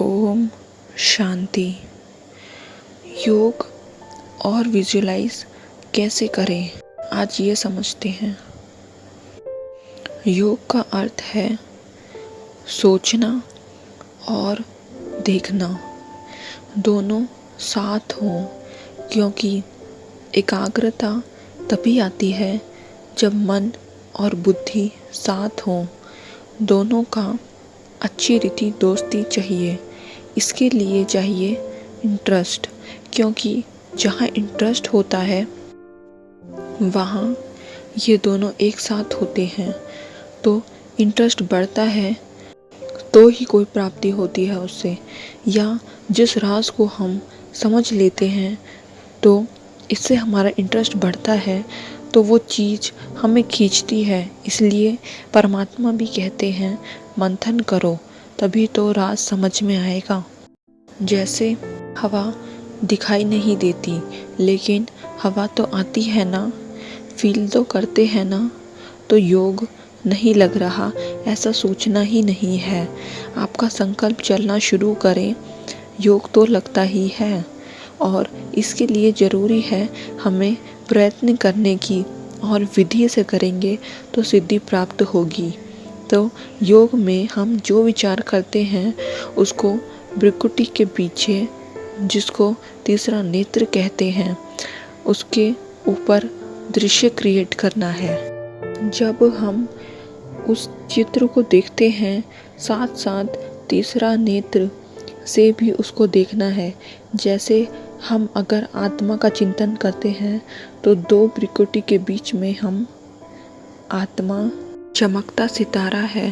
ओम शांति। योग और विजुलाइज कैसे करें, आज ये समझते हैं। योग का अर्थ है सोचना और देखना दोनों साथ हों, क्योंकि एकाग्रता तभी आती है जब मन और बुद्धि साथ हों। दोनों का अच्छी रीति दोस्ती चाहिए। इसके लिए चाहिए इंटरेस्ट, क्योंकि जहाँ इंटरेस्ट होता है वहाँ ये दोनों एक साथ होते हैं। तो इंटरेस्ट बढ़ता है तो ही कोई प्राप्ति होती है उससे, या जिस राज को हम समझ लेते हैं तो इससे हमारा इंटरेस्ट बढ़ता है तो वो चीज़ हमें खींचती है। इसलिए परमात्मा भी कहते हैं मंथन करो, तभी तो राज समझ में आएगा। जैसे हवा दिखाई नहीं देती, लेकिन हवा तो आती है ना, फील तो करते हैं ना। तो योग नहीं लग रहा ऐसा सोचना ही नहीं है। आपका संकल्प चलना शुरू करें, योग तो लगता ही है। और इसके लिए ज़रूरी है हमें प्रयत्न करने की, और विधि से करेंगे तो सिद्धि प्राप्त होगी। तो योग में हम जो विचार करते हैं उसको भ्रुकुटी के पीछे, जिसको तीसरा नेत्र कहते हैं, उसके ऊपर दृश्य क्रिएट करना है। जब हम उस चित्र को देखते हैं, साथ साथ तीसरा नेत्र से भी उसको देखना है। जैसे हम अगर आत्मा का चिंतन करते हैं तो दो भ्रुकुटी के बीच में हम आत्मा चमकता सितारा है,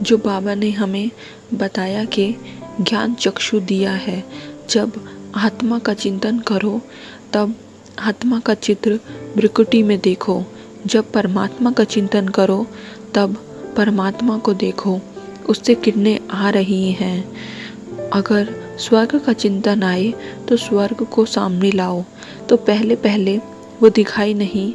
जो बाबा ने हमें बताया कि ज्ञान चक्षु दिया है। जब आत्मा का चिंतन करो तब आत्मा का चित्र भ्रुकुटी में देखो। जब परमात्मा का चिंतन करो तब परमात्मा को देखो, उससे किरणें आ रही हैं। अगर स्वर्ग का चिंतन आए तो स्वर्ग को सामने लाओ। तो पहले पहले वो दिखाई नहीं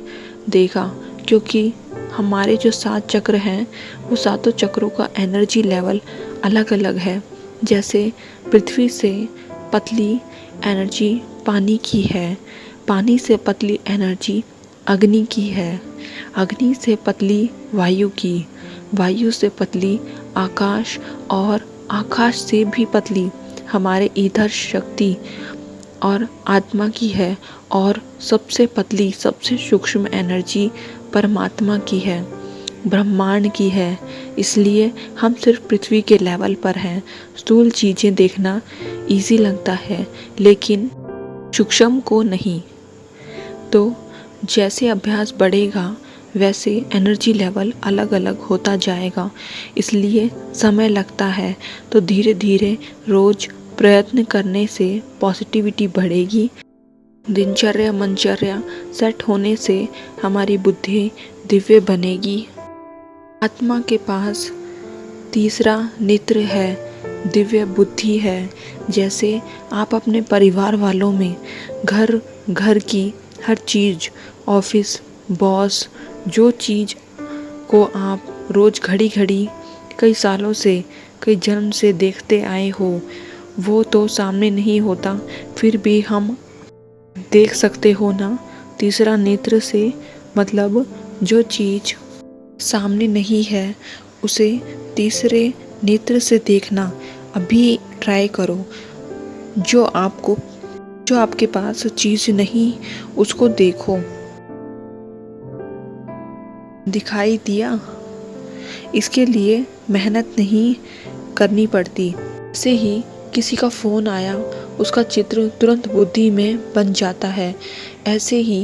देगा, क्योंकि हमारे जो 7 चक्र हैं वो सातों चक्रों का एनर्जी लेवल अलग अलग है। जैसे पृथ्वी से पतली एनर्जी पानी की है, पानी से पतली एनर्जी अग्नि की है, अग्नि से पतली वायु की, वायु से पतली आकाश, और आकाश से भी पतली हमारे ईधर शक्ति और आत्मा की है, और सबसे पतली सबसे सूक्ष्म एनर्जी परमात्मा की है, ब्रह्मांड की है। इसलिए हम सिर्फ पृथ्वी के लेवल पर हैं। स्थूल चीज़ें देखना इजी लगता है, लेकिन सूक्ष्म को नहीं। तो जैसे अभ्यास बढ़ेगा वैसे एनर्जी लेवल अलग अलग होता जाएगा, इसलिए समय लगता है। तो धीरे धीरे रोज़ प्रयत्न करने से पॉजिटिविटी बढ़ेगी। दिनचर्या मनचर्या सेट होने से हमारी बुद्धि दिव्य बनेगी। आत्मा के पास तीसरा नेत्र है, दिव्य बुद्धि है। जैसे आप अपने परिवार वालों में घर की हर चीज़, ऑफिस, बॉस, जो चीज़ को आप रोज़ घड़ी घड़ी कई सालों से, कई जन्म से देखते आए हो, वो तो सामने नहीं होता, फिर भी हम देख सकते हो ना तीसरा नेत्र से। मतलब जो चीज़ सामने नहीं है उसे तीसरे नेत्र से देखना अभी ट्राई करो। जो आपके पास चीज़ नहीं उसको देखो। दिखाई दिया, इसके लिए मेहनत नहीं करनी पड़ती। से ही किसी का फ़ोन आया, उसका चित्र तुरंत बुद्धि में बन जाता है। ऐसे ही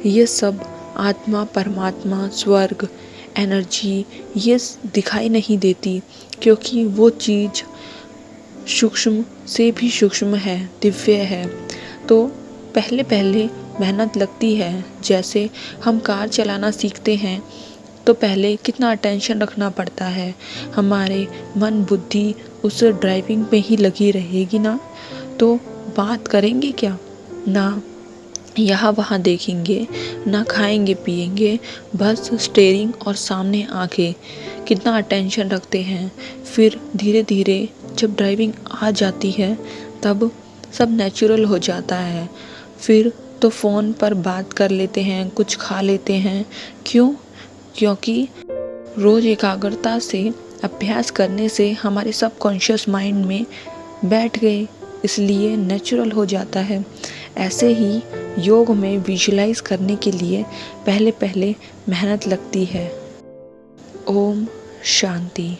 ये सब आत्मा, परमात्मा, स्वर्ग, एनर्जी ये दिखाई नहीं देती, क्योंकि वो चीज़ सूक्ष्म से भी सूक्ष्म है, दिव्य है। तो पहले पहले मेहनत लगती है। जैसे हम कार चलाना सीखते हैं तो पहले कितना अटेंशन रखना पड़ता है, हमारे मन बुद्धि उस ड्राइविंग पे ही लगी रहेगी ना, तो बात करेंगे क्या ना। यहाँ वहाँ देखेंगे, ना खाएंगे पिएंगे, बस स्टेयरिंग और सामने आके कितना अटेंशन रखते हैं। फिर धीरे धीरे जब ड्राइविंग आ जाती है तब सब नेचुरल हो जाता है। फिर तो फ़ोन पर बात कर लेते हैं, कुछ खा लेते हैं। क्यों? क्योंकि रोज़ एकाग्रता से अभ्यास करने से हमारे सबकॉन्शियस माइंड में बैठ गए, इसलिए नेचुरल हो जाता है। ऐसे ही योग में विजुलाइज करने के लिए पहले पहले मेहनत लगती है। ओम शांति।